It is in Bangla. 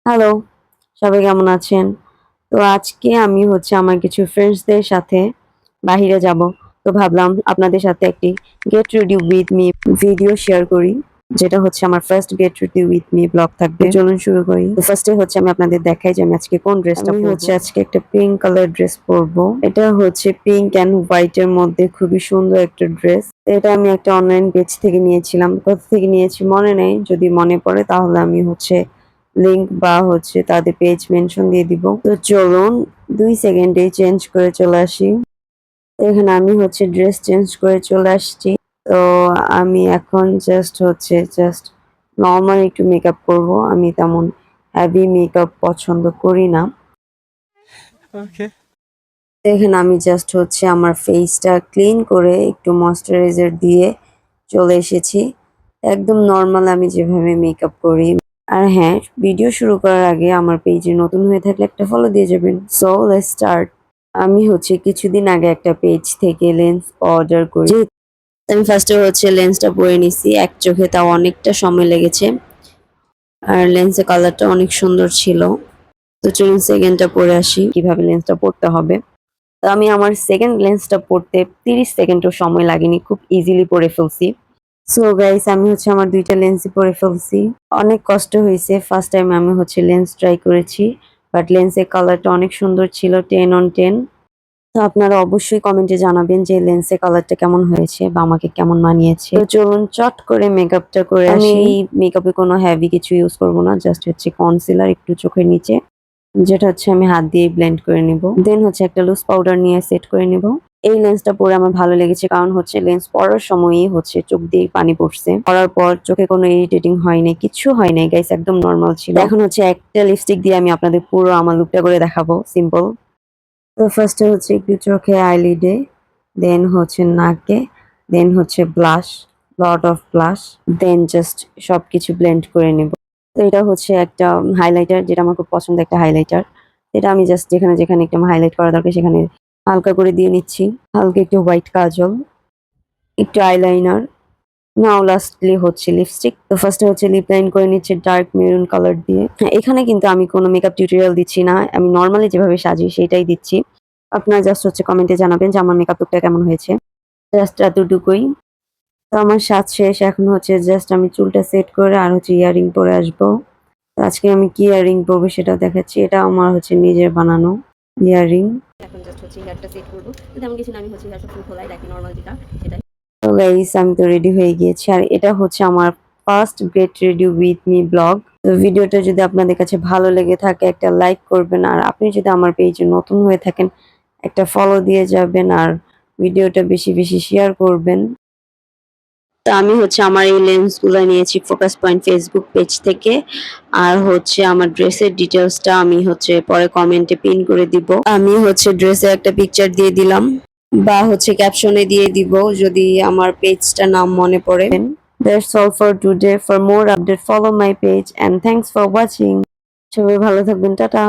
হ্যালো, সবাই কেমন আছেন? তো আজকে আমি আমার কিছু ফ্রেন্ডসদের সাথে বাহিরে যাব। তো ভাবলাম আপনাদের সাথে একটি get ready with me video share করি। যেটা আমার first get ready with me blog থাকবে। তো চলুন শুরু করি। তো ফার্স্টে আমি আপনাদের দেখাই যে আমি আজকে কোন ড্রেসটা পরবো। আমি আজকে একটা পিঙ্ক কালার ড্রেস পরবো। এটা পিঙ্ক অ্যান্ড হোয়াইট এর মধ্যে খুবই সুন্দর একটা ড্রেস। এটা আমি একটা অনলাইন পেজ থেকে নিয়েছিলাম। কোথা থেকে নিয়েছি মনে নেই। যদি মনে পড়ে তাহলে আমি লিংক বা তাদের পেজ মেনশন দিয়ে দিব। তো চলুন 2 সেকেন্ডে চেঞ্জ করে চলে আসি। এখানে আমি ড্রেস চেঞ্জ করে চলে আসছি। তো আমি এখন জাস্ট নরমাল একটু মেকআপ করব। আমি তেমন হেভি মেকআপ পছন্দ করি না। ওকে। এখানে আমি জাস্ট আমার ফেসটা ক্লিন করে একটু ময়েশ্চারাইজার দিয়ে চলে এসেছি। একদম নরমাল আমি যেভাবে মেকআপ করি। আর হ্যাঁ, ভিডিও শুরু করার আগে আমার পেজে নতুন হয়ে থাকলে একটা ফলো দিয়ে যাবেন। So let's start. আমি কিছুদিন আগে একটা পেজ থেকে লেন্স অর্ডার করি। আমি ফার্স্টে লেন্সটা পরে নিছি এক চোখে, তাও অনেকটা সময় লেগেছে। আর লেন্সের কালারটা অনেক সুন্দর ছিল। তো চলুন সেকেন্ডটা পরে আসি কিভাবে লেন্সটা পরতে হবে। তো আমি আমার সেকেন্ড লেন্সটা পরতে 30 সেকেন্ডও সময় লাগেনি, খুব ইজিলি পরে ফেলছি। সো গাইস, আমি আমার দুইটা লেন্সই পরে ফেলছি। অনেক কষ্ট হয়েছে। ফার্স্ট টাইম আমি লেন্স ট্রাই করেছি, বাট লেন্সের কালারটা অনেক সুন্দর ছিল, 10 on 10। তো আপনারা অবশ্যই কমেন্টে জানাবেন যে লেন্সের কালারটা কেমন হয়েছে বা আমাকে কেমন মানিয়েছে। তো চলুন চট করে মেকআপটা করে আসি। আমি মেকআপে কোনো হেভি কিছু ইউজ করব না, জাস্ট কনসিলার একটু চোখের নিচে, যেটা আমি হাত দিয়ে ব্লেন্ড করে নিব। দেন একটা লুজ পাউডার নিয়ে সেট করে নিব। এই লেন্সটা পরে আমার ভালো লেগেছে, কারণ লেন্স পরার সময়ই চোখ দিয়ে পানি পড়ছে। পরার পর চোখে কোনো ইরিটেটিং হয় নাই, কিছু হয় নাই গাইস, একদম নরমাল ছিল। এখন একটা লিপস্টিক দিয়ে আমি আপনাদের পুরো আমার লুকটা করে দেখাবো, সিম্পল। তো ফার্স্টে একটু চোখে আইলিডে, দেন নাকে, then blush, lot of blush, then just সবকিছু ব্লেন্ড করে নিব। তো এটা একটা হাইলাইটার, যেটা আমার খুব পছন্দের একটা হাইলাইটার। এটা আমি জাস্ট যেখানে যেখানে একটু হাইলাইট করা দরকার সেখানে হালকা করে দিয়ে নিচ্ছি। হালকা একটু হোয়াইট কাজল, একটু আইলাইনার, নাও লাস্টলি লিপস্টিক। তো ফার্স্টে লিপ লাইন করে নিচ্ছে ডার্ক মেরুন কালার দিয়ে। হ্যাঁ, এখানে কিন্তু আমি কোনো মেকআপ টিউটোরিয়াল দিচ্ছি না, আমি নর্মালি যেভাবে সাজি সেটাই দিচ্ছি। আপনারা জাস্ট কমেন্টে জানাবেন যে আমার মেকআপ লুকটা কেমন হয়েছে। জাস্ট এতটুকুই। তো আমার সাজ শেষ। এখন জাস্ট আমি চুলটা সেট করে আর ইয়াররিং পরে আসবো। তো আজকে আমি কি ইয়াররিং পরবো সেটা দেখাচ্ছি। এটা আমার নিজের বানানো ইয়াররিং। এখন জাস্ট হেয়ারটা সেট করব। তেমন কিছু না, আমি হেয়ারটা ফুল খোলাই রাখি নরমাল যেটা সেটাই। তো গাইস, আমি তো রেডি হয়ে গিয়েছি, আর এটা আমার first get ready with me blog. তো ভিডিওটা যদি আপনাদের কাছে ভালো লেগে থাকে একটা লাইক করবেন, আর আপনি যদি আমার পেজে নতুন হয়ে থাকেন একটা ফলো দিয়ে যাবেন, আর ভিডিওটা বেশি বেশি শেয়ার করবেন। তো আমি আমার এই লেন্সগুলো নিয়েছি ফোকাস পয়েন্ট ফেসবুক পেজ থেকে। আর আমার ড্রেসের ডিটেলসটা আমি পরে কমেন্টে পিন করে দিব। আমি ড্রেসের একটা পিকচার দিয়ে দিলাম, বা ক্যাপশনে দিয়ে দিব যদি আমার পেজটা নাম মনে পড়ে। That's all for today. For more update follow my page and thanks for watching. সবাই ভালো থাকবেন, টাটা।